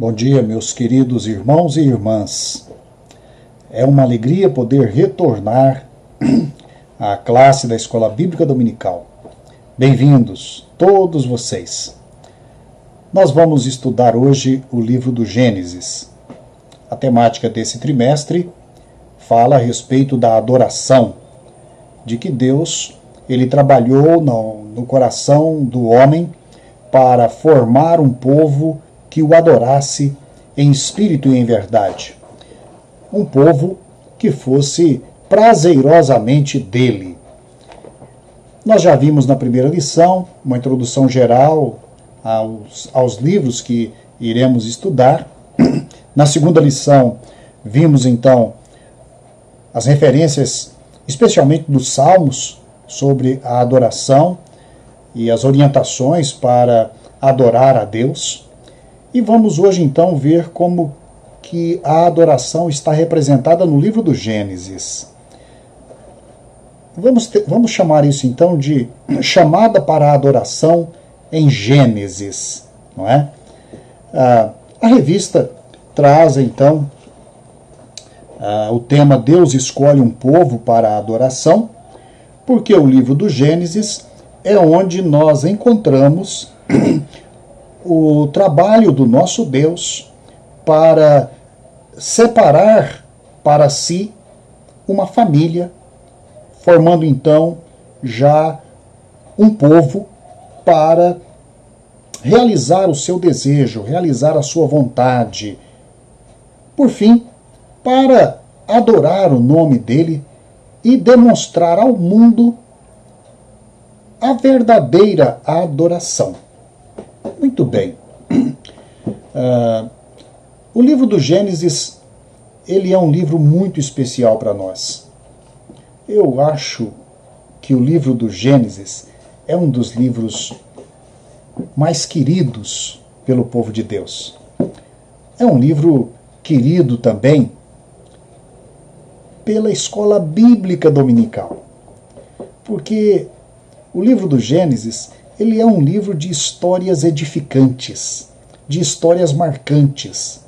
Bom dia, meus queridos irmãos e irmãs. É uma alegria poder retornar à classe da Escola Bíblica Dominical. Bem-vindos, todos vocês. Nós vamos estudar hoje o livro do Gênesis. A temática desse trimestre fala a respeito da adoração, de que Deus ele trabalhou no coração do homem para formar um povo que o adorasse em espírito e em verdade. Um povo que fosse prazerosamente dele. Nós já vimos na primeira lição uma introdução geral aos livros que iremos estudar. Na segunda lição, vimos então as referências, especialmente dos Salmos, sobre a adoração e as orientações para adorar a Deus. E vamos hoje então ver como que a adoração está representada no livro do Gênesis. Vamos chamar isso então de chamada para a adoração em Gênesis, não é? A revista traz então o tema Deus escolhe um povo para a adoração, porque o livro do Gênesis é onde nós encontramos o trabalho do nosso Deus para separar para si uma família, formando então já um povo para realizar o seu desejo, realizar a sua vontade. Por fim, para adorar o nome dele e demonstrar ao mundo a verdadeira adoração. Muito bem. O livro do Gênesis, ele é um livro muito especial para nós. Eu acho que o livro do Gênesis é um dos livros mais queridos pelo povo de Deus. É um livro querido também pela Escola Bíblica Dominical. Porque o livro do Gênesis, ele é um livro de histórias edificantes, de histórias marcantes,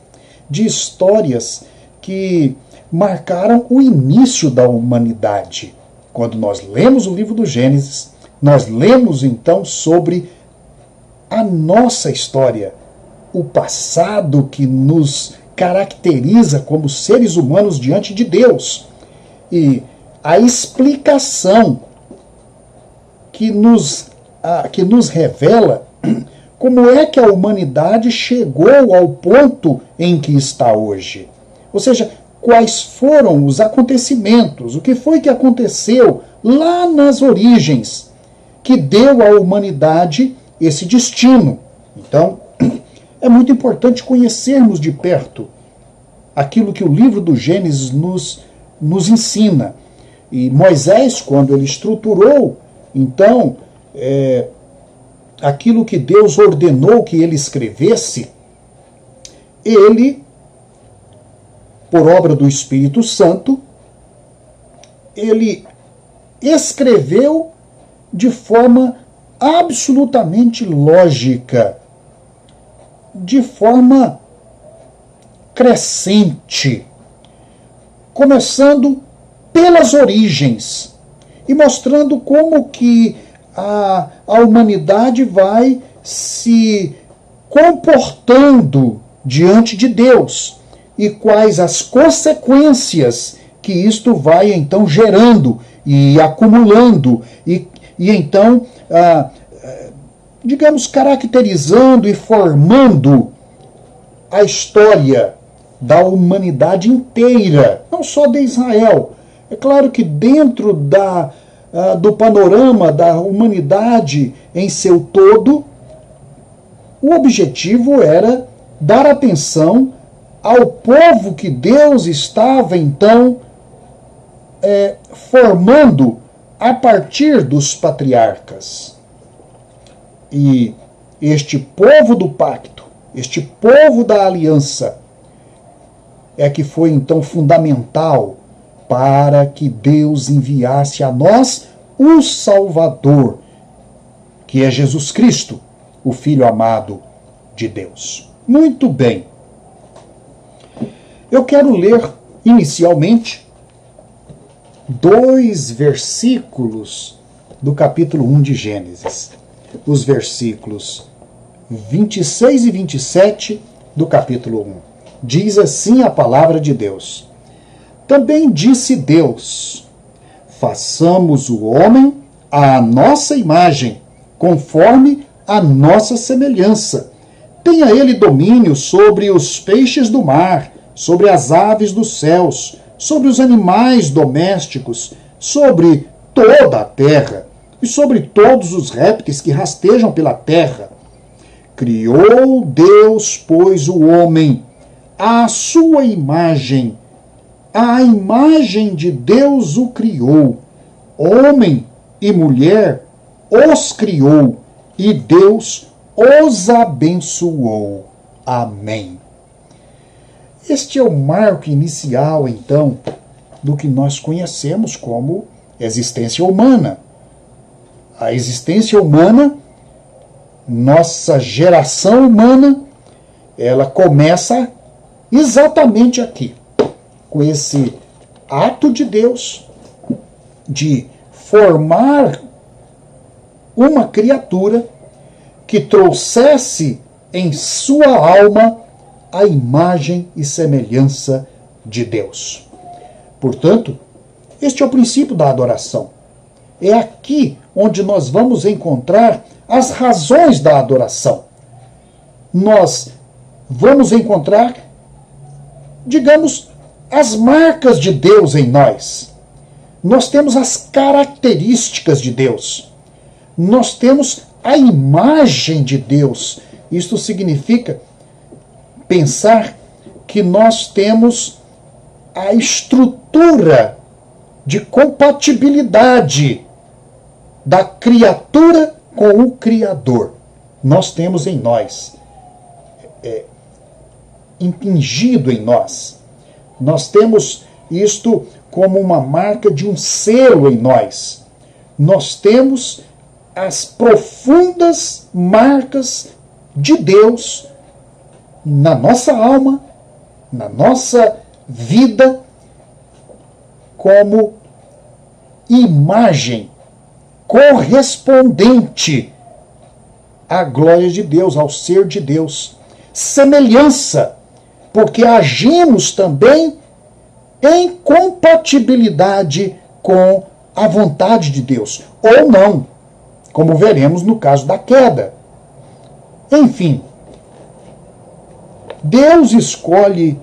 de histórias que marcaram o início da humanidade. Quando nós lemos o livro do Gênesis, nós lemos então sobre a nossa história, o passado que nos caracteriza como seres humanos diante de Deus e a explicação que nos revela como é que a humanidade chegou ao ponto em que está hoje. Ou seja, quais foram os acontecimentos, o que foi que aconteceu lá nas origens, que deu à humanidade esse destino. Então, é muito importante conhecermos de perto aquilo que o livro do Gênesis nos ensina. E Moisés, quando ele estruturou, então, aquilo que Deus ordenou que ele escrevesse, ele, por obra do Espírito Santo, ele escreveu de forma absolutamente lógica, de forma crescente, começando pelas origens e mostrando como que a humanidade vai se comportando diante de Deus e quais as consequências que isto vai então gerando e acumulando e então, digamos, caracterizando e formando a história da humanidade inteira, não só de Israel. É claro que dentro do panorama da humanidade em seu todo, o objetivo era dar atenção ao povo que Deus estava então formando a partir dos patriarcas. E este povo do pacto, este povo da aliança, é que foi então fundamental para que Deus enviasse a nós o Salvador, que é Jesus Cristo, o Filho amado de Deus. Muito bem. Eu quero ler, inicialmente, 2 versículos do capítulo 1 de Gênesis. Os versículos 26 e 27 do capítulo 1. Diz assim a palavra de Deus. Também disse Deus: façamos o homem à nossa imagem, conforme a nossa semelhança. Tenha ele domínio sobre os peixes do mar, sobre as aves dos céus, sobre os animais domésticos, sobre toda a terra e sobre todos os répteis que rastejam pela terra. Criou Deus, pois, o homem à sua imagem. À imagem de Deus o criou. Homem e mulher os criou, e Deus os abençoou. Amém. Este é o marco inicial, então, do que nós conhecemos como existência humana. A existência humana, nossa geração humana, ela começa exatamente aqui, com esse ato de Deus de formar uma criatura que trouxesse em sua alma a imagem e semelhança de Deus. Portanto, este é o princípio da adoração. É aqui onde nós vamos encontrar as razões da adoração. Nós vamos encontrar, digamos, as marcas de Deus em nós. Nós temos as características de Deus. Nós temos a imagem de Deus. Isto significa pensar que nós temos a estrutura de compatibilidade da criatura com o Criador. Nós temos em nós, impingido em nós. Nós temos isto como uma marca de um selo em nós. Nós temos as profundas marcas de Deus na nossa alma, na nossa vida, como imagem correspondente à glória de Deus, ao ser de Deus. Semelhança, porque agimos também em compatibilidade com a vontade de Deus, ou não, como veremos no caso da queda. Enfim, Deus escolhe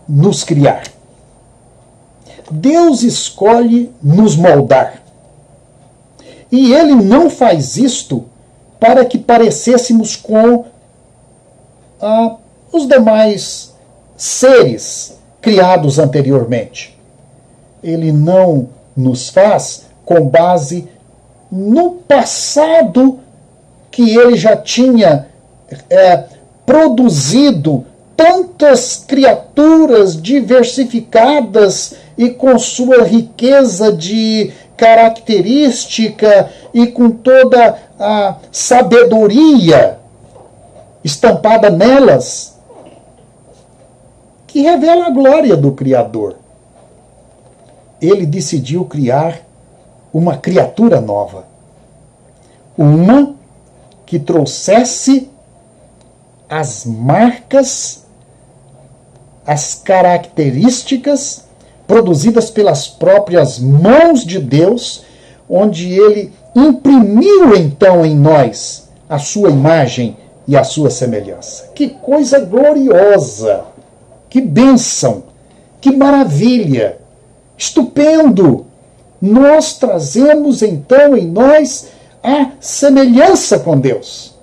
nos criar. Deus escolhe nos moldar. E Ele não faz isto para que parecêssemos com os demais seres criados anteriormente. Ele não nos faz com base no passado que Ele já tinha produzido tantas criaturas diversificadas e com sua riqueza de característica e com toda a sabedoria estampada nelas, que revela a glória do Criador. Ele decidiu criar uma criatura nova, uma que trouxesse as marcas, as características produzidas pelas próprias mãos de Deus, onde Ele imprimiu então em nós a sua imagem e a sua semelhança. Que coisa gloriosa! Que bênção! Que maravilha! Estupendo! Nós trazemos então em nós a semelhança com Deus.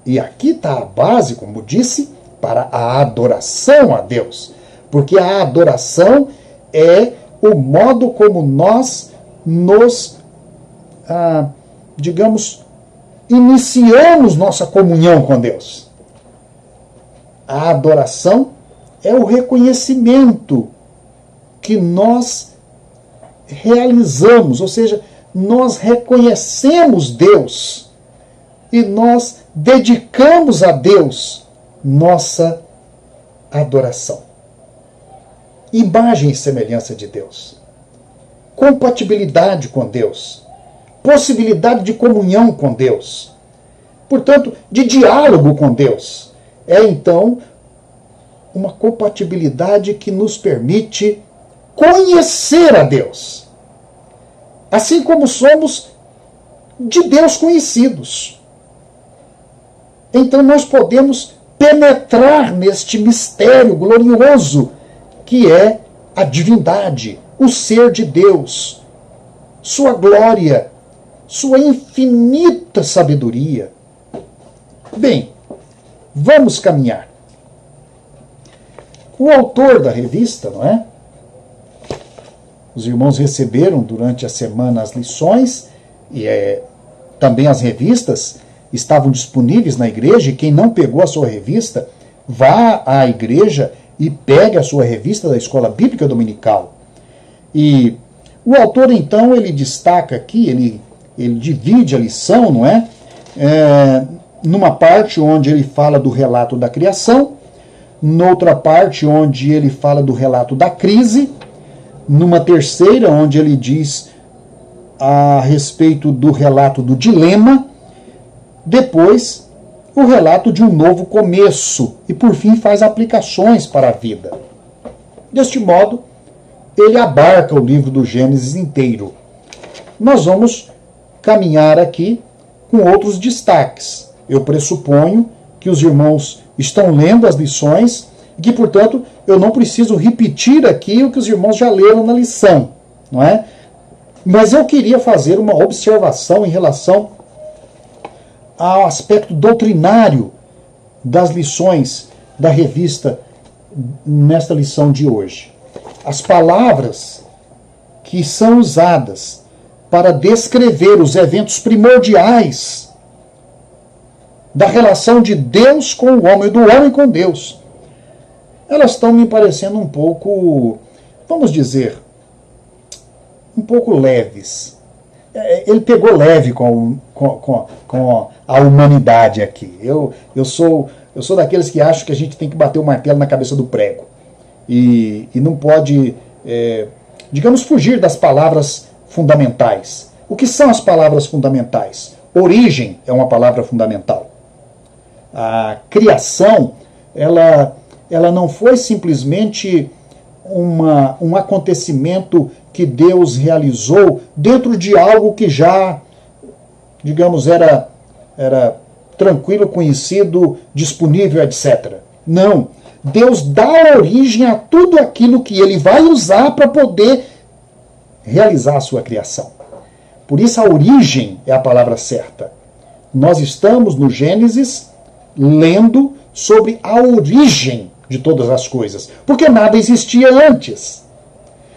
E aqui está a base, como disse, para a adoração a Deus. Porque a adoração é o modo como nós nos, iniciamos nossa comunhão com Deus. A adoração é o reconhecimento que nós realizamos, ou seja, nós reconhecemos Deus e nós dedicamos a Deus nossa adoração. Imagem e semelhança de Deus. Compatibilidade com Deus. Possibilidade de comunhão com Deus. Portanto, de diálogo com Deus. É então uma compatibilidade que nos permite conhecer a Deus. Assim como somos de Deus conhecidos. Então nós podemos penetrar neste mistério glorioso que é a divindade, o ser de Deus, sua glória, sua infinita sabedoria. Bem, vamos caminhar. O autor da revista, não é? Os irmãos receberam durante a semana as lições e também as revistas estavam disponíveis na igreja, e quem não pegou a sua revista, vá à igreja e pegue a sua revista da Escola Bíblica Dominical. E o autor, então, ele destaca aqui, ele divide a lição, não é? Numa parte onde ele fala do relato da criação, noutra parte onde ele fala do relato da crise, numa terceira onde ele diz a respeito do relato do dilema, depois o relato de um novo começo e por fim faz aplicações para a vida. Deste modo, ele abarca o livro do Gênesis inteiro. Nós vamos caminhar aqui com outros destaques. Eu pressuponho que os irmãos estão lendo as lições e que, portanto, eu não preciso repetir aqui o que os irmãos já leram na lição, não é? Mas eu queria fazer uma observação em relação ao aspecto doutrinário das lições da revista nesta lição de hoje. As palavras que são usadas para descrever os eventos primordiais da relação de Deus com o homem, do homem com Deus, elas estão me parecendo um pouco, vamos dizer, um pouco leves. Ele pegou leve com a humanidade aqui. Eu sou daqueles que acham que a gente tem que bater o martelo na cabeça do prego. E não pode, digamos, fugir das palavras fundamentais. O que são as palavras fundamentais? Origem é uma palavra fundamental. A criação, ela não foi simplesmente um acontecimento que Deus realizou dentro de algo que já, digamos, era tranquilo, conhecido, disponível, etc. Não. Deus dá origem a tudo aquilo que ele vai usar para poder realizar a sua criação. Por isso a origem é a palavra certa. Nós estamos no Gênesis lendo sobre a origem de todas as coisas, porque nada existia antes.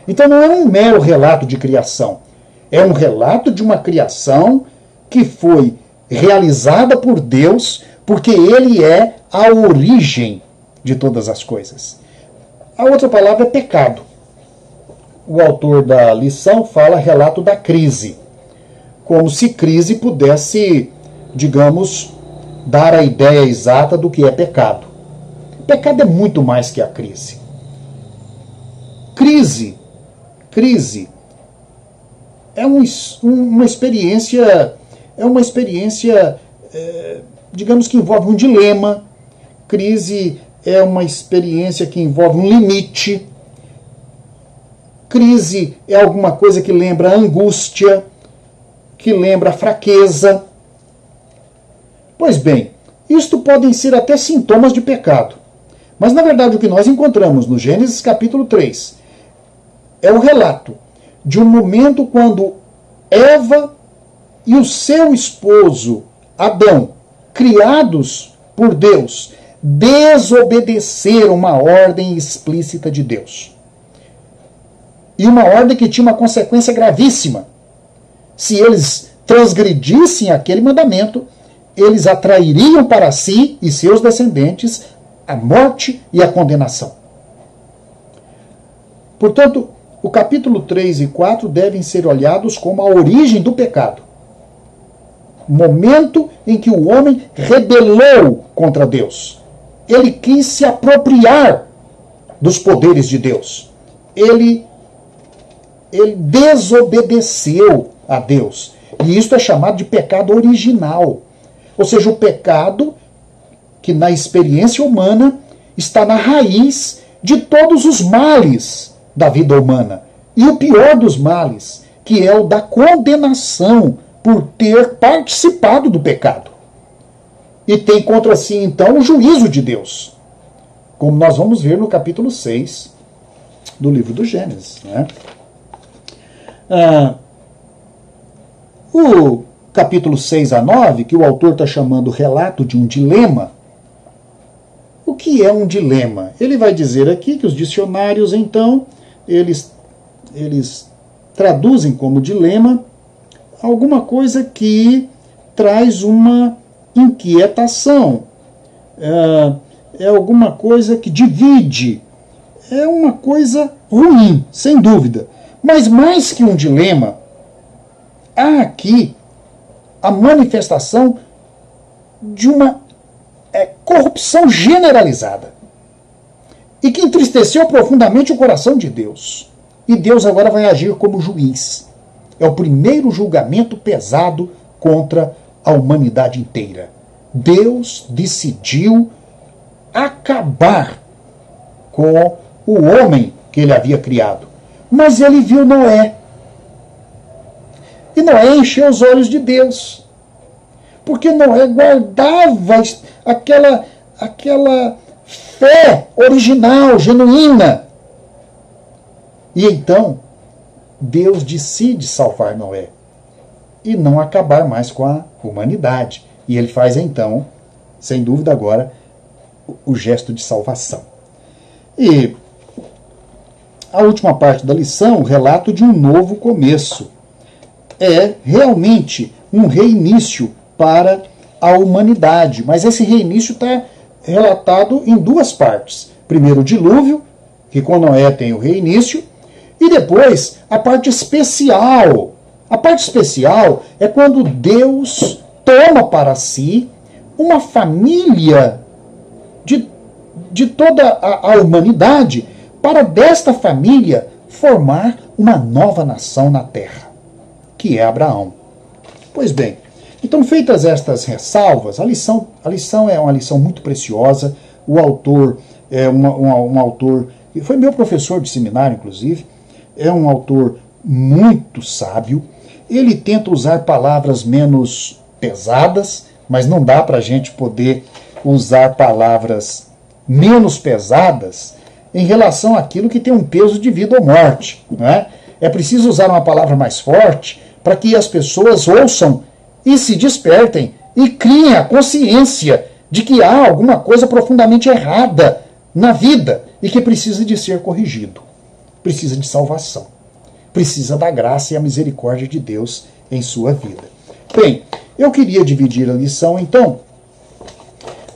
Então não é um mero relato de criação, é um relato de uma criação que foi realizada por Deus, porque ele é a origem de todas as coisas. A outra palavra é pecado. O autor da lição fala relato da crise, como se crise pudesse, digamos, dar a ideia exata do que é pecado. Pecado é muito mais que a crise. Crise é uma experiência, digamos que envolve um dilema. Crise é uma experiência que envolve um limite. Crise é alguma coisa que lembra angústia, que lembra fraqueza. Pois bem, isto podem ser até sintomas de pecado. Mas, na verdade, o que nós encontramos no Gênesis capítulo 3 é o relato de um momento quando Eva e o seu esposo, Adão, criados por Deus, desobedeceram uma ordem explícita de Deus. E uma ordem que tinha uma consequência gravíssima. Se eles transgredissem aquele mandamento, eles atrairiam para si e seus descendentes a morte e a condenação. Portanto, o capítulo 3 e 4 devem ser olhados como a origem do pecado. Momento em que o homem rebelou contra Deus. Ele quis se apropriar dos poderes de Deus. Ele desobedeceu a Deus. E isso é chamado de pecado original. Ou seja, o pecado que na experiência humana está na raiz de todos os males da vida humana. E o pior dos males, que é o da condenação por ter participado do pecado. E tem contra si, então, o juízo de Deus. Como nós vamos ver no capítulo 6 do livro do Gênesis. Né? O capítulo 6 a 9, que o autor está chamando relato de um dilema. O que é um dilema? Ele vai dizer aqui que os dicionários, então, eles traduzem como dilema alguma coisa que traz uma inquietação. É alguma coisa que divide. É uma coisa ruim, sem dúvida. Mas mais que um dilema, há aqui a manifestação de uma corrupção generalizada e que entristeceu profundamente o coração de Deus. E Deus agora vai agir como juiz. É o primeiro julgamento pesado contra a humanidade inteira. Deus decidiu acabar com o homem que ele havia criado. Mas ele viu Noé. E Noé encheu os olhos de Deus. Porque Noé guardava aquela fé original, genuína. E então, Deus decide salvar Noé. E não acabar mais com a humanidade. E ele faz então, sem dúvida agora, o gesto de salvação. E a última parte da lição, o relato de um novo começo. É realmente um reinício para a humanidade. Mas esse reinício está relatado em duas partes. Primeiro o dilúvio, que com Noé tem o reinício, e depois a parte especial. A parte especial é quando Deus toma para si uma família de toda a humanidade, para desta família formar uma nova nação na terra, que é Abraão. Pois bem, então feitas estas ressalvas, a lição é uma lição muito preciosa. O autor é um autor que foi meu professor de seminário, inclusive, é um autor muito sábio. Ele tenta usar palavras menos pesadas, mas não dá para a gente poder usar palavras menos pesadas em relação àquilo que tem um peso de vida ou morte. Né? É preciso usar uma palavra mais forte para que as pessoas ouçam e se despertem e criem a consciência de que há alguma coisa profundamente errada na vida e que precisa de ser corrigido. Precisa de salvação. Precisa da graça e a misericórdia de Deus em sua vida. Bem, eu queria dividir a lição, então,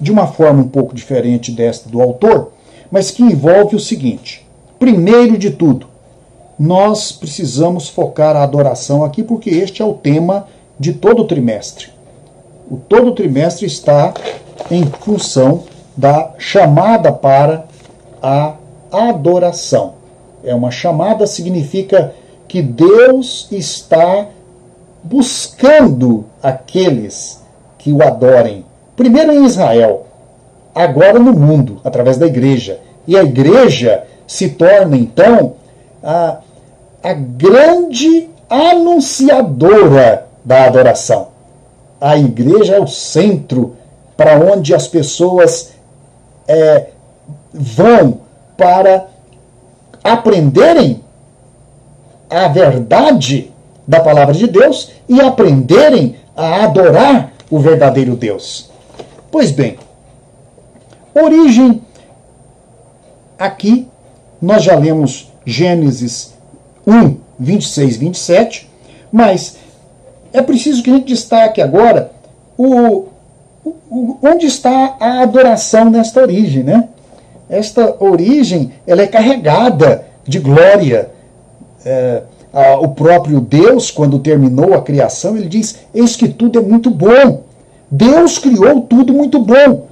de uma forma um pouco diferente desta do autor, mas que envolve o seguinte. Primeiro de tudo, nós precisamos focar a adoração aqui, porque este é o tema de todo o trimestre. Todo o trimestre está em função da chamada para a adoração. É uma chamada, significa que Deus está buscando aqueles que o adorem. Primeiro em Israel, agora no mundo, através da igreja. E a igreja se torna, então, a grande anunciadora da adoração. A igreja é o centro para onde as pessoas vão para aprenderem a verdade da palavra de Deus e aprenderem a adorar o verdadeiro Deus. Pois bem, origem, aqui nós já lemos Gênesis 1, 26, 27, mas é preciso que a gente destaque agora onde está a adoração nesta origem, né? Esta origem, ela é carregada de glória. O próprio Deus, quando terminou a criação, ele diz: eis que tudo é muito bom. Deus criou tudo muito bom.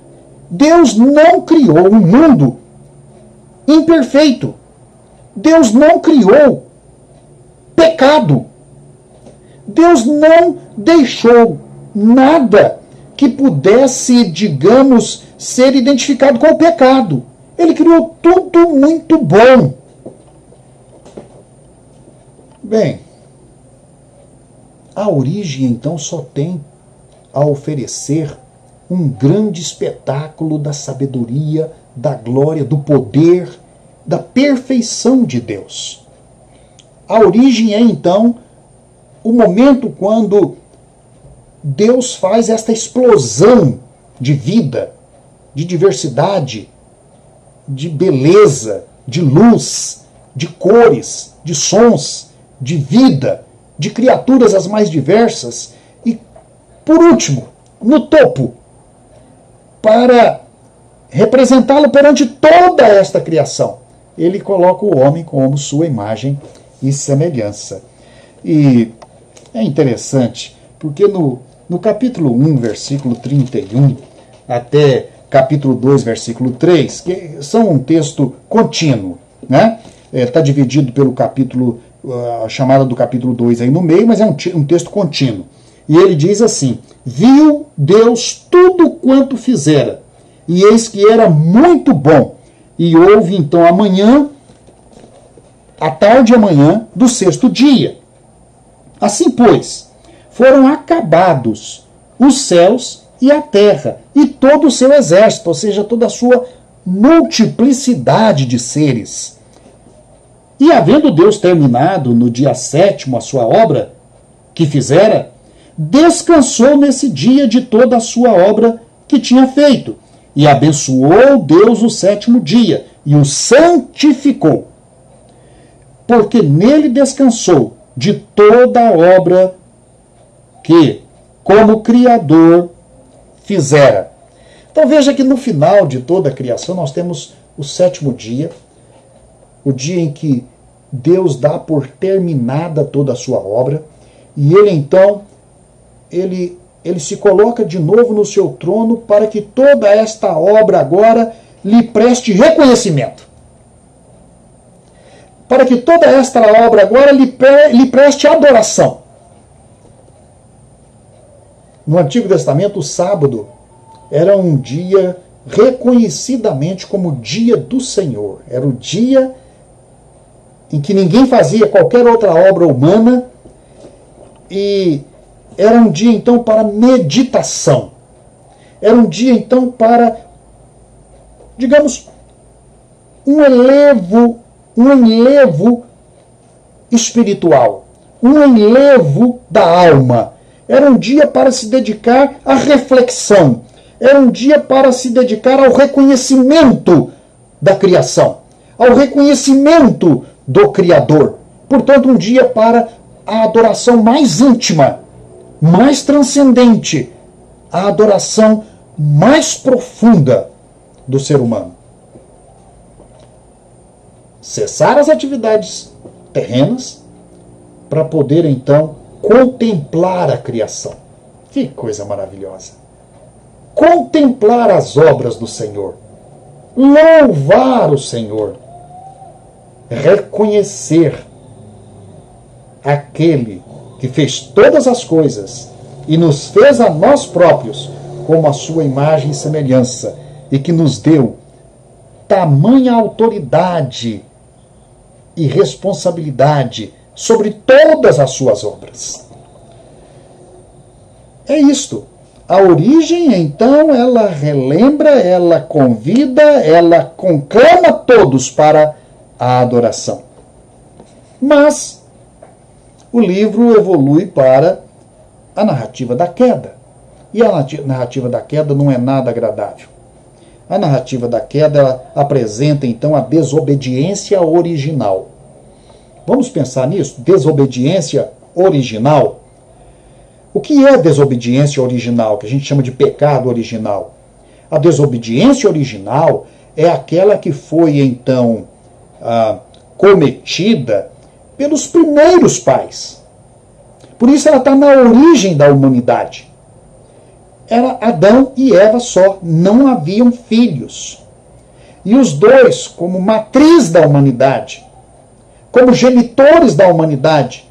Deus não criou o mundo imperfeito. Deus não criou pecado. Deus não deixou nada que pudesse, digamos, ser identificado com o pecado. Ele criou tudo muito bom. Bem, a origem então só tem a oferecer um grande espetáculo da sabedoria, da glória, do poder, da perfeição de Deus. A origem é então o momento quando Deus faz esta explosão de vida, de diversidade, de beleza, de luz, de cores, de sons, de vida, de criaturas as mais diversas e, por último, no topo, para representá-lo perante toda esta criação, ele coloca o homem como sua imagem e semelhança. E é interessante, porque no capítulo 1, versículo 31, até capítulo 2, versículo 3, que são um texto contínuo, né? Está dividido pelo capítulo, a chamada do capítulo 2 aí no meio, mas é um texto contínuo. E ele diz assim: viu Deus tudo quanto fizera, e eis que era muito bom. E houve então a tarde e amanhã do sexto dia. Assim, pois, foram acabados os céus e a terra, e todo o seu exército, ou seja, toda a sua multiplicidade de seres. E havendo Deus terminado no dia sétimo a sua obra que fizera, descansou nesse dia de toda a sua obra que tinha feito. E abençoou Deus o sétimo dia, e o santificou, porque nele descansou de toda a obra que, como Criador, fizera. Então veja que no final de toda a criação nós temos o sétimo dia, o dia em que Deus dá por terminada toda a sua obra, e ele então, ele se coloca de novo no seu trono para que toda esta obra agora lhe preste reconhecimento. Para que toda esta obra agora lhe preste adoração. No Antigo Testamento, o sábado era um dia reconhecidamente como dia do Senhor. Era o dia em que ninguém fazia qualquer outra obra humana, e era um dia então para meditação. Era um dia então para, digamos, um enlevo espiritual, um enlevo da alma. Era um dia para se dedicar à reflexão. Era um dia para se dedicar ao reconhecimento da criação, ao reconhecimento do Criador. Portanto, um dia para a adoração mais íntima, mais transcendente, a adoração mais profunda do ser humano. Cessar as atividades terrenas para poder então contemplar a criação. Que coisa maravilhosa! Contemplar as obras do Senhor, louvar o Senhor, reconhecer aquele que fez todas as coisas e nos fez a nós próprios como a sua imagem e semelhança, e que nos deu tamanha autoridade e responsabilidade sobre todas as suas obras. É isto. A origem, então, ela relembra, ela convida, ela conclama todos para a adoração. Mas o livro evolui para a narrativa da queda. E a narrativa da queda não é nada agradável. A narrativa da queda ela apresenta, então, a desobediência original. Vamos pensar nisso? Desobediência original. O que é desobediência original, que a gente chama de pecado original? A desobediência original é aquela que foi, então, cometida pelos primeiros pais. Por isso ela está na origem da humanidade. Era Adão e Eva só, não haviam filhos. E os dois, como matriz da humanidade, como genitores da humanidade,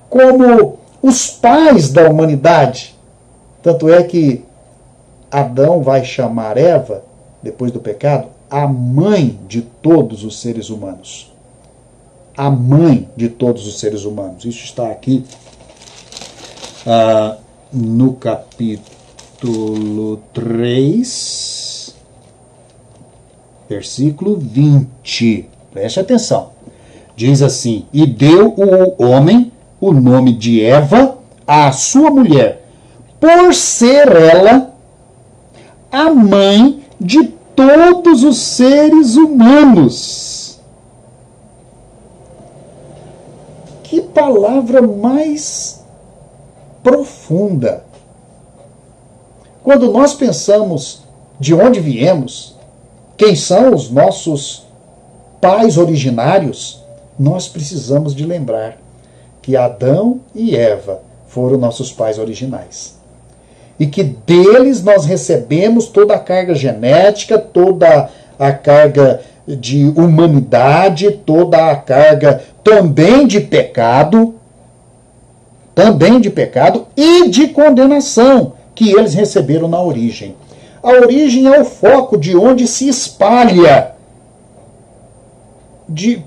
como os pais da humanidade. Tanto é que Adão vai chamar Eva, depois do pecado, a mãe de todos os seres humanos. A mãe de todos os seres humanos. Isso está aqui no capítulo 3, versículo 20. Preste atenção. Diz assim: e deu o homem o nome de Eva à sua mulher, por ser ela a mãe de todos os seres humanos. Que palavra mais profunda. Quando nós pensamos de onde viemos, quem são os nossos pais originários, nós precisamos de lembrar que Adão e Eva foram nossos pais originais. E que deles nós recebemos toda a carga genética, toda a carga de humanidade, toda a carga também de pecado e de condenação que eles receberam na origem. A origem é o foco de onde se espalha, de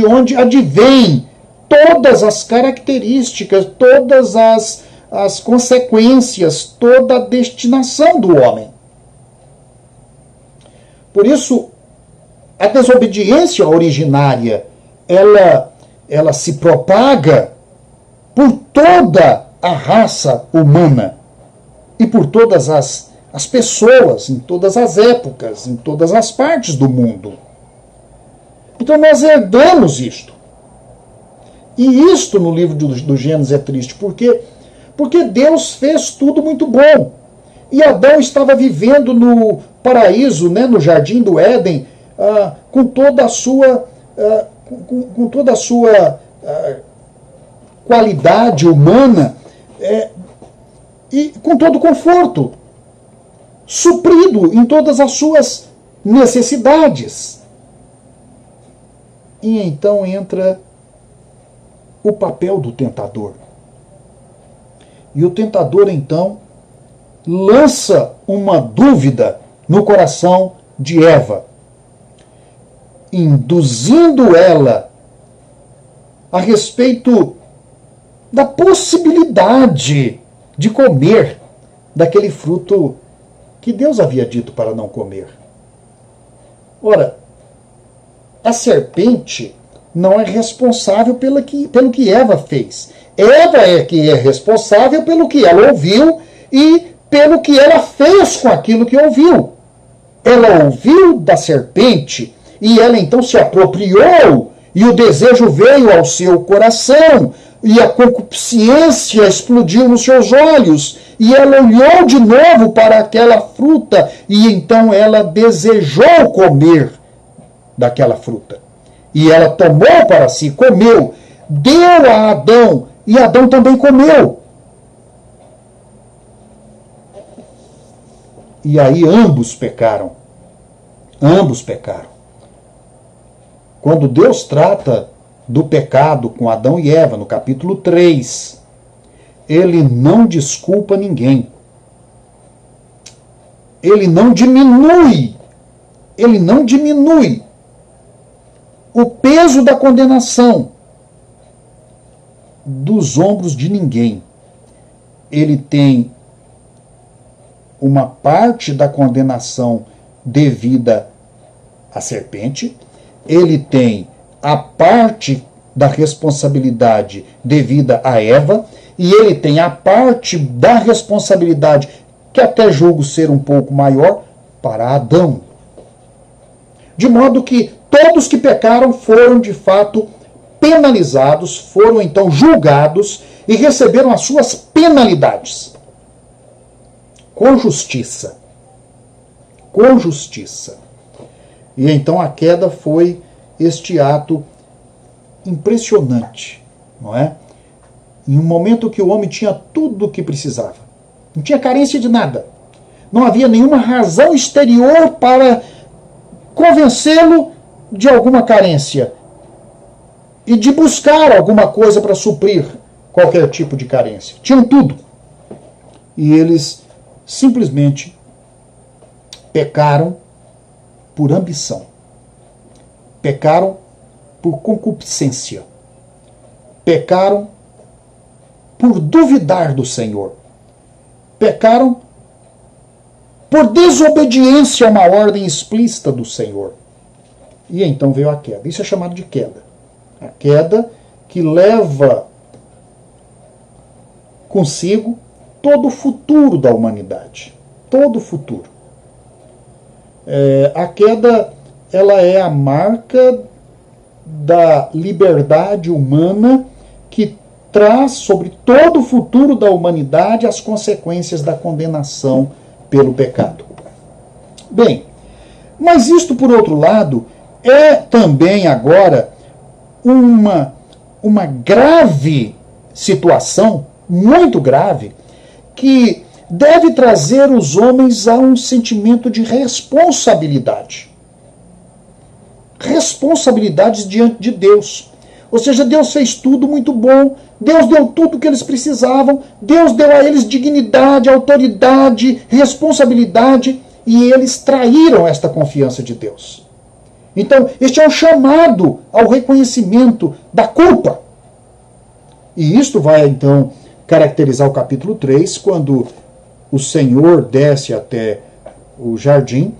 onde advém todas as características, todas as consequências, toda a destinação do homem. Por isso, a desobediência originária, ela se propaga por toda a raça humana e por todas as pessoas, em todas as épocas, em todas as partes do mundo. Então nós herdamos isto. E isto no livro do Gênesis é triste. Por quê? Porque Deus fez tudo muito bom. E Adão estava vivendo no paraíso, né, no jardim do Éden, com toda a sua, qualidade humana e com todo o conforto, suprido em todas as suas necessidades. E então entra o papel do tentador. E o tentador, então, lança uma dúvida no coração de Eva, induzindo ela a respeito da possibilidade de comer daquele fruto que Deus havia dito para não comer. Ora, a serpente não é responsável pelo que Eva fez. Eva é que é responsável pelo que ela ouviu e pelo que ela fez com aquilo que ouviu. Ela ouviu da serpente e ela então se apropriou e o desejo veio ao seu coração e a concupiscência explodiu nos seus olhos e ela olhou de novo para aquela fruta e então ela desejou comer daquela fruta. E ela tomou para si, comeu, deu a Adão, e Adão também comeu. E aí ambos pecaram. Ambos pecaram. Quando Deus trata do pecado com Adão e Eva, no capítulo 3, ele não desculpa ninguém. Ele não diminui o peso da condenação dos ombros de ninguém. Ele tem uma parte da condenação devida à serpente, ele tem a parte da responsabilidade devida a Eva, e ele tem a parte da responsabilidade, que até julgo ser um pouco maior, para Adão. De modo que todos que pecaram foram de fato penalizados, foram então julgados e receberam as suas penalidades. Com justiça. Com justiça. E então a queda foi este ato impressionante, não é? Em um momento que o homem tinha tudo o que precisava. Não tinha carência de nada. Não havia nenhuma razão exterior para convencê-lo de alguma carência e de buscar alguma coisa para suprir qualquer tipo de carência. Tinham tudo. E eles simplesmente pecaram por ambição. Pecaram por concupiscência. Pecaram por duvidar do Senhor. Pecaram por desobediência a uma ordem explícita do Senhor. E então veio a queda. Isso é chamado de queda. A queda que leva consigo todo o futuro da humanidade. Todo o futuro. A queda, ela é a marca da liberdade humana que traz sobre todo o futuro da humanidade as consequências da condenação pelo pecado. Bem, mas isto, por outro lado, é também agora uma grave situação, muito grave, que deve trazer os homens a um sentimento de responsabilidade. Responsabilidades diante de Deus. Ou seja, Deus fez tudo muito bom, Deus deu tudo o que eles precisavam, Deus deu a eles dignidade, autoridade, responsabilidade, e eles traíram esta confiança de Deus. Então, este é um chamado ao reconhecimento da culpa. E isto vai, então, caracterizar o capítulo 3, quando o Senhor desce até o jardim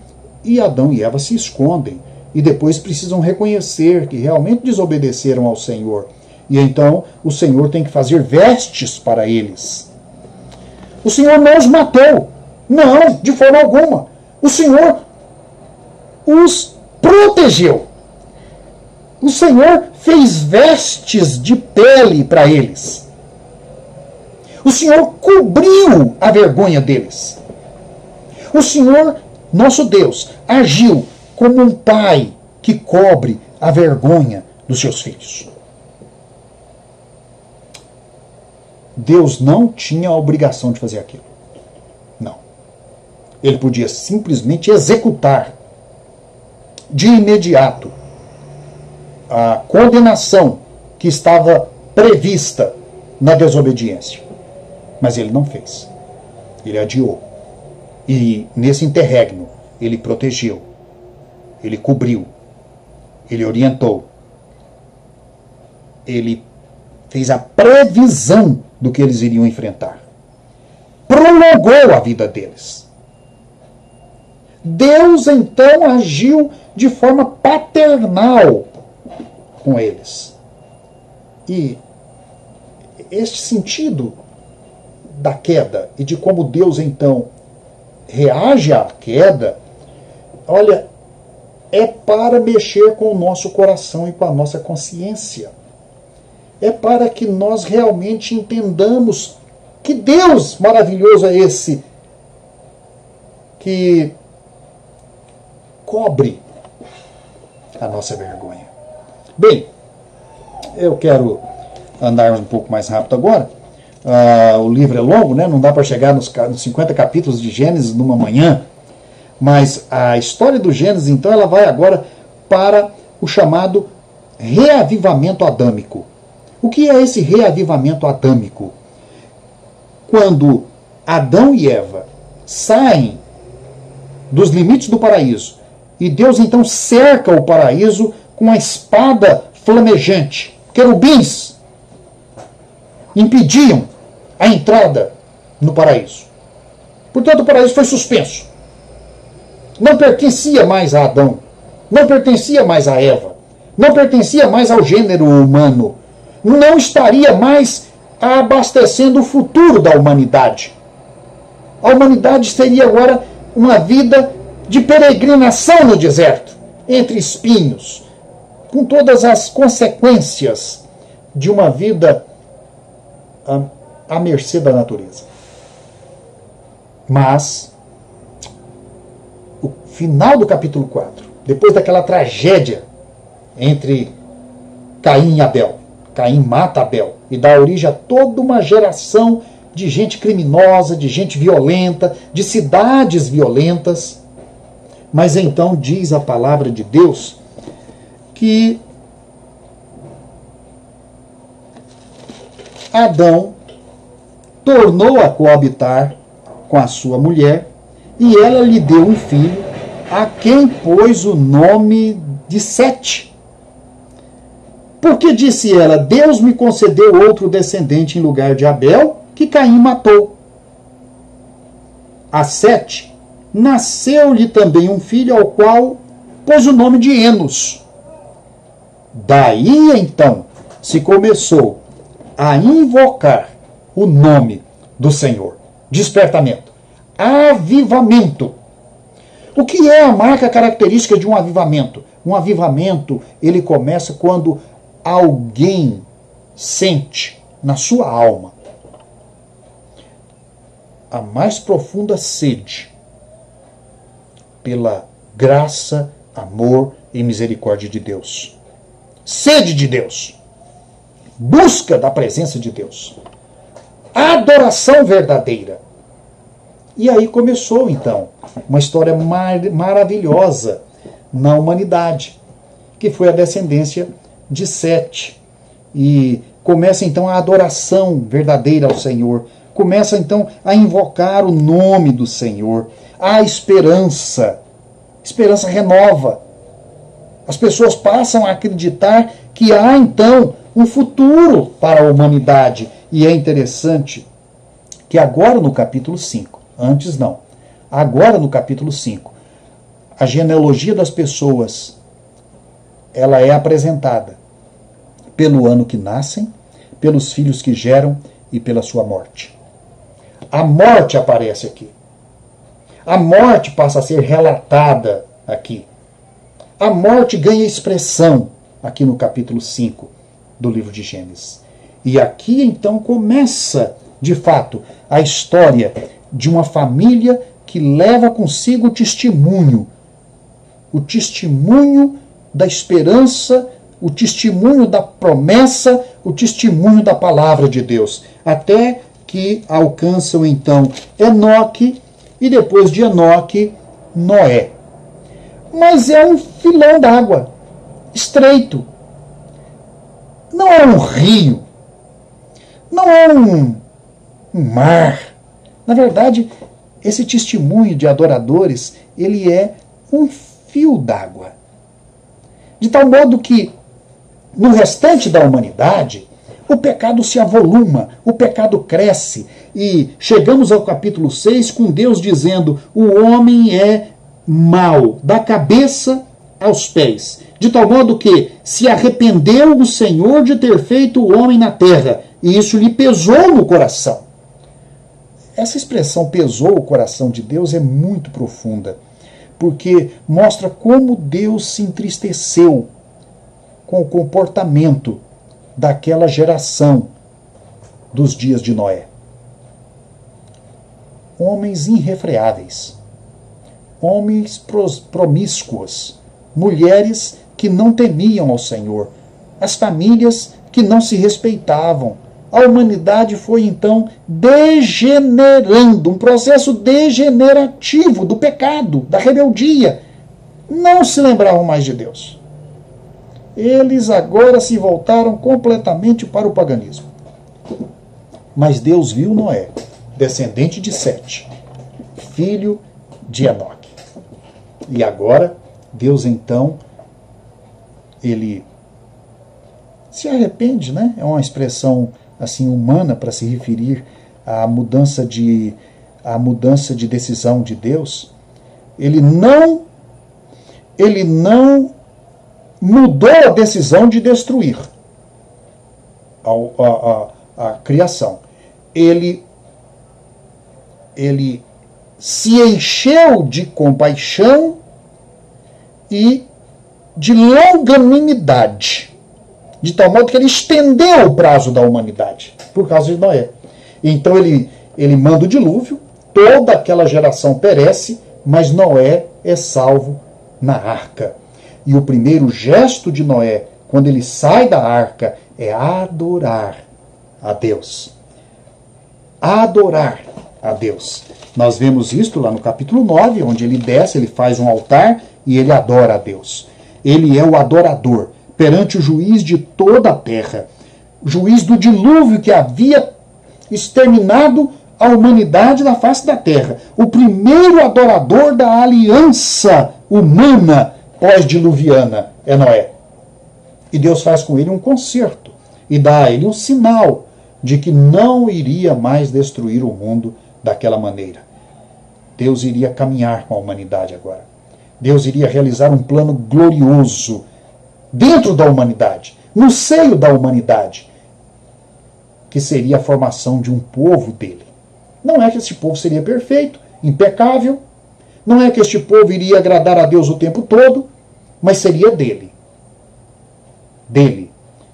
e Adão e Eva se escondem. E depois precisam reconhecer que realmente desobedeceram ao Senhor. E então o Senhor tem que fazer vestes para eles. O Senhor não os matou. Não, de forma alguma. O Senhor os protegeu. O Senhor fez vestes de pele para eles. O Senhor cobriu a vergonha deles. O Senhor, nosso Deus, agiu como um pai que cobre a vergonha dos seus filhos. Deus não tinha a obrigação de fazer aquilo. Não. Ele podia simplesmente executar de imediato a condenação que estava prevista na desobediência. Mas ele não fez. Ele adiou. E nesse interregno, ele protegeu. Ele cobriu. Ele orientou. Ele fez a previsão do que eles iriam enfrentar. Prolongou a vida deles. Deus, então, agiu de forma paternal com eles. E este sentido da queda e de como Deus, então, reage à queda, olha, é para mexer com o nosso coração e com a nossa consciência. É para que nós realmente entendamos que Deus maravilhoso é esse que cobre a nossa vergonha. Bem, eu quero andar um pouco mais rápido agora. O livro é longo, né? Não dá para chegar nos 50 capítulos de Gênesis numa manhã. Mas a história do Gênesis, então, ela vai agora para o chamado reavivamento adâmico. O que é esse reavivamento adâmico? Quando Adão e Eva saem dos limites do paraíso e Deus então cerca o paraíso com a espada flamejante, querubins impediam a entrada no paraíso. Portanto, o paraíso foi suspenso. Não pertencia mais a Adão, não pertencia mais a Eva, não pertencia mais ao gênero humano, não estaria mais abastecendo o futuro da humanidade. A humanidade teria agora uma vida de peregrinação no deserto, entre espinhos, com todas as consequências de uma vida à mercê da natureza. Mas o final do capítulo 4, depois daquela tragédia entre Caim e Abel, Caim mata Abel e dá origem a toda uma geração de gente criminosa, de gente violenta, de cidades violentas. Mas então diz a palavra de Deus que Adão tornou a coabitar com a sua mulher e ela lhe deu um filho, a quem pôs o nome de Sete. Porque disse ela: Deus me concedeu outro descendente em lugar de Abel, que Caim matou. A Sete nasceu-lhe também um filho, ao qual pôs o nome de Enos. Daí então se começou a invocar o nome do Senhor. Despertamento. Avivamento. O que é a marca característica de um avivamento? Um avivamento, ele começa quando alguém sente na sua alma a mais profunda sede pela graça, amor e misericórdia de Deus. Sede de Deus. Busca da presença de Deus. Adoração verdadeira. E aí começou, então, uma história maravilhosa na humanidade, que foi a descendência de Sete. E começa, então, a adoração verdadeira ao Senhor. Começa, então, a invocar o nome do Senhor. A esperança. Esperança renova. As pessoas passam a acreditar que há, então, um futuro para a humanidade. E é interessante que agora no capítulo 5, antes não, agora no capítulo 5, a genealogia das pessoas, ela é apresentada pelo ano que nascem, pelos filhos que geram e pela sua morte. A morte aparece aqui. A morte passa a ser relatada aqui. A morte ganha expressão aqui no capítulo 5 do livro de Gênesis. E aqui então começa, de fato, a história de uma família que leva consigo o testemunho da esperança, o testemunho da promessa, o testemunho da palavra de Deus, até que alcançam então Enoque e depois de Enoque, Noé. Mas é um filão d'água, estreito. Não é um rio, não é um mar. Na verdade, esse testemunho de adoradores, ele é um fio d'água. De tal modo que, no restante da humanidade, o pecado se avoluma, o pecado cresce. E chegamos ao capítulo 6 com Deus dizendo: o homem é mau, da cabeça aos pés. De tal modo que se arrependeu o Senhor de ter feito o homem na terra, e isso lhe pesou no coração. Essa expressão pesou o coração de Deus é muito profunda, porque mostra como Deus se entristeceu com o comportamento daquela geração dos dias de Noé. Homens irrefreáveis, homens promíscuos, mulheres que não temiam ao Senhor, as famílias que não se respeitavam. A humanidade foi então degenerando, um processo degenerativo do pecado, da rebeldia. Não se lembravam mais de Deus. Eles agora se voltaram completamente para o paganismo. Mas Deus viu Noé, descendente de Sete, filho de Enoque. E agora, Deus então, ele se arrepende, né? É uma expressão assim humana para se referir à mudança de decisão de Deus. Ele não mudou a decisão de destruir a criação. Ele se encheu de compaixão e de longanimidade, de tal modo que ele estendeu o prazo da humanidade, por causa de Noé. Então ele manda o dilúvio, toda aquela geração perece, mas Noé é salvo na arca. E o primeiro gesto de Noé, quando ele sai da arca, é adorar a Deus. Adorar a Deus. Nós vemos isto lá no capítulo 9, onde ele desce, ele faz um altar e ele adora a Deus. Ele é o adorador perante o juiz de toda a terra. Juiz do dilúvio que havia exterminado a humanidade da face da terra. O primeiro adorador da aliança humana pós-diluviana é Noé. E Deus faz com ele um concerto e dá a ele um sinal de que não iria mais destruir o mundo daquela maneira. Deus iria caminhar com a humanidade agora. Deus iria realizar um plano glorioso dentro da humanidade, no seio da humanidade, que seria a formação de um povo dele. Não é que este povo seria perfeito, impecável, não é que este povo iria agradar a Deus o tempo todo, mas seria dele. Dele.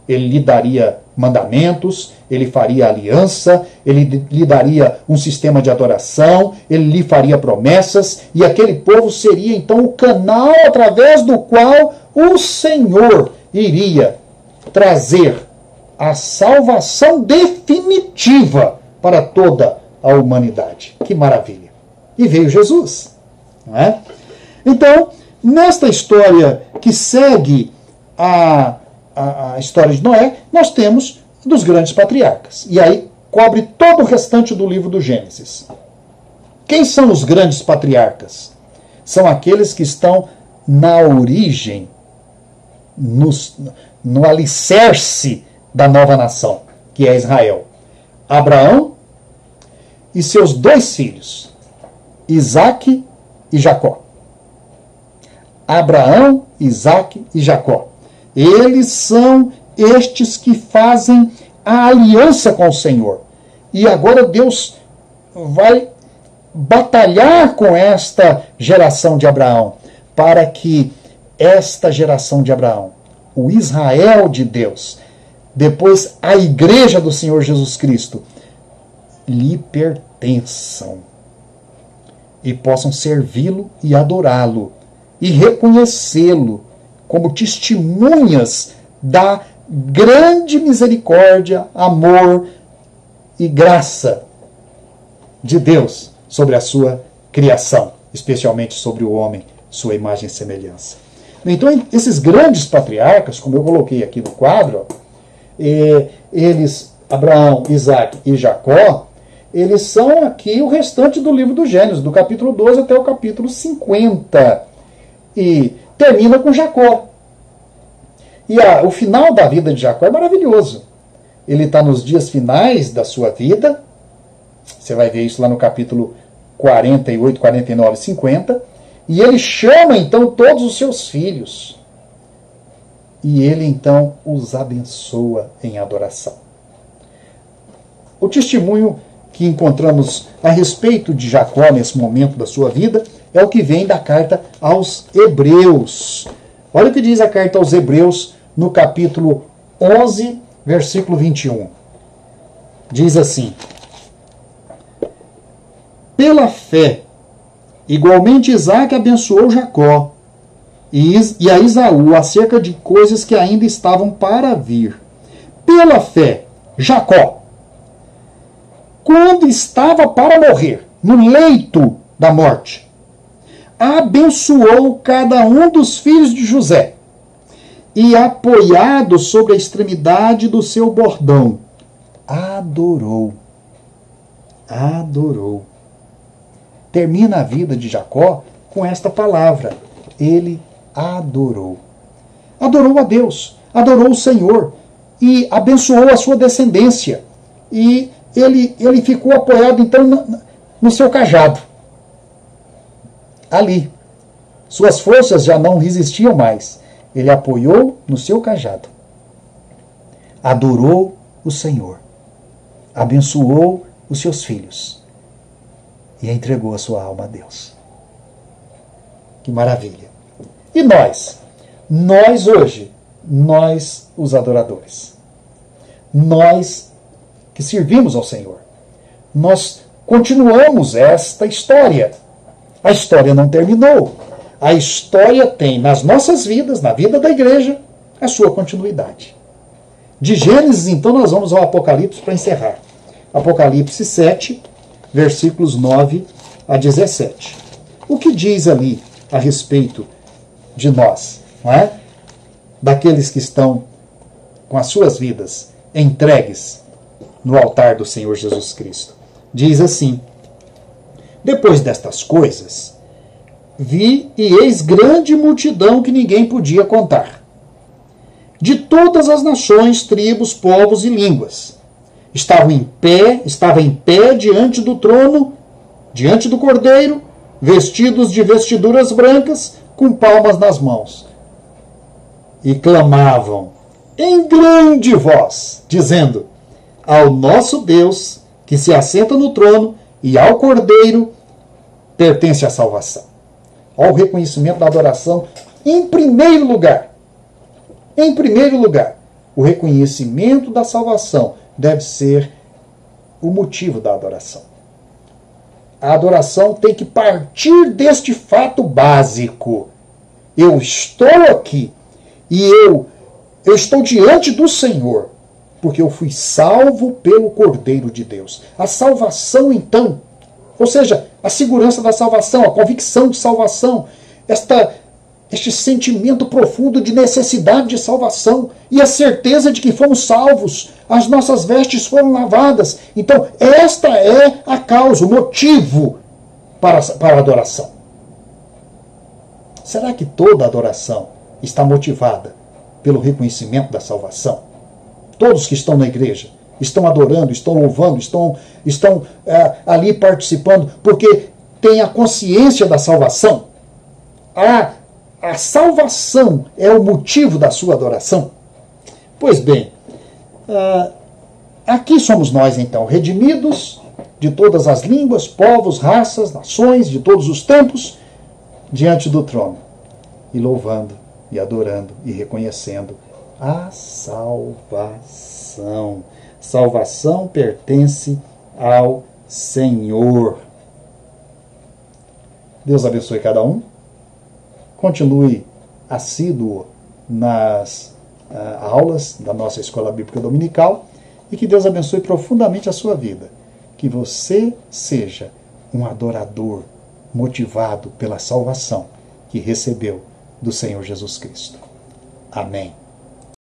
Ele lhe daria mandamentos, ele faria aliança, ele lhe daria um sistema de adoração, ele lhe faria promessas, e aquele povo seria então o canal através do qual o Senhor iria trazer a salvação definitiva para toda a humanidade. Que maravilha! E veio Jesus. Não é? Então, nesta história que segue a história de Noé, nós temos dos grandes patriarcas. E aí cobre todo o restante do livro do Gênesis. Quem são os grandes patriarcas? São aqueles que estão na origem, no alicerce da nova nação, que é Israel. Abraão e seus 2 filhos, Isaque e Jacó. Abraão, Isaque e Jacó. Eles são estes que fazem a aliança com o Senhor. E agora Deus vai batalhar com esta geração de Abraão, para que esta geração de Abraão, o Israel de Deus, depois a igreja do Senhor Jesus Cristo, lhe pertençam e possam servi-lo e adorá-lo e reconhecê-lo como testemunhas da grande misericórdia, amor e graça de Deus sobre a sua criação, especialmente sobre o homem, sua imagem e semelhança. Então, esses grandes patriarcas, como eu coloquei aqui no quadro, eles, Abraão, Isaque e Jacó, eles são aqui o restante do livro do Gênesis, do capítulo 12 até o capítulo 50. E termina com Jacó. E o final da vida de Jacó é maravilhoso. Ele está nos dias finais da sua vida. Você vai ver isso lá no capítulo 48, 49, 50. E ele chama então todos os seus filhos. E ele então os abençoa em adoração. O testemunho que encontramos a respeito de Jacó nesse momento da sua vida é o que vem da carta aos Hebreus. Olha o que diz a carta aos Hebreus no capítulo 11, versículo 21. Diz assim: pela fé, igualmente Isaque abençoou Jacó e a Esaú acerca de coisas que ainda estavam para vir. Pela fé, Jacó, quando estava para morrer, no leito da morte, abençoou cada um dos filhos de José e, apoiado sobre a extremidade do seu bordão, adorou. Adorou. Termina a vida de Jacó com esta palavra. Ele adorou. Adorou a Deus, adorou o Senhor e abençoou a sua descendência. E ele ficou apoiado então no seu cajado. Ali. Suas forças já não resistiam mais. Ele apoiou no seu cajado. Adorou o Senhor. Abençoou os seus filhos. E entregou a sua alma a Deus. Que maravilha. E nós? Nós hoje, nós os adoradores. Nós que servimos ao Senhor. Nós continuamos esta história. A história não terminou. A história tem nas nossas vidas, na vida da igreja, a sua continuidade. De Gênesis, então, nós vamos ao Apocalipse para encerrar. Apocalipse 7, versículos 9 a 17. O que diz ali a respeito de nós, não é? Daqueles que estão com as suas vidas entregues no altar do Senhor Jesus Cristo. Diz assim: depois destas coisas, vi e eis grande multidão que ninguém podia contar, de todas as nações, tribos, povos e línguas. Estava em pé diante do trono, diante do Cordeiro, vestidos de vestiduras brancas, com palmas nas mãos. E clamavam em grande voz, dizendo: ao nosso Deus, que se assenta no trono, e ao Cordeiro pertence a salvação. Ao reconhecimento da adoração, em primeiro lugar, o reconhecimento da salvação deve ser o motivo da adoração. A adoração tem que partir deste fato básico. Eu estou aqui e eu estou diante do Senhor, porque eu fui salvo pelo Cordeiro de Deus. A salvação, então, ou seja, a segurança da salvação, a convicção de salvação, este sentimento profundo de necessidade de salvação e a certeza de que fomos salvos, as nossas vestes foram lavadas. Então, esta é a causa, o motivo para a adoração. Será que toda adoração está motivada pelo reconhecimento da salvação? Todos que estão na igreja estão adorando, estão louvando, estão ali participando porque têm a consciência da salvação? A salvação é o motivo da sua adoração? Pois bem, aqui somos nós então, redimidos de todas as línguas, povos, raças, nações, de todos os tempos, diante do trono, e louvando, e adorando, e reconhecendo a salvação. Salvação pertence ao Senhor. Deus abençoe cada um. Continue assíduo nas aulas da nossa Escola Bíblica Dominical e que Deus abençoe profundamente a sua vida. Que você seja um adorador motivado pela salvação que recebeu do Senhor Jesus Cristo. Amém.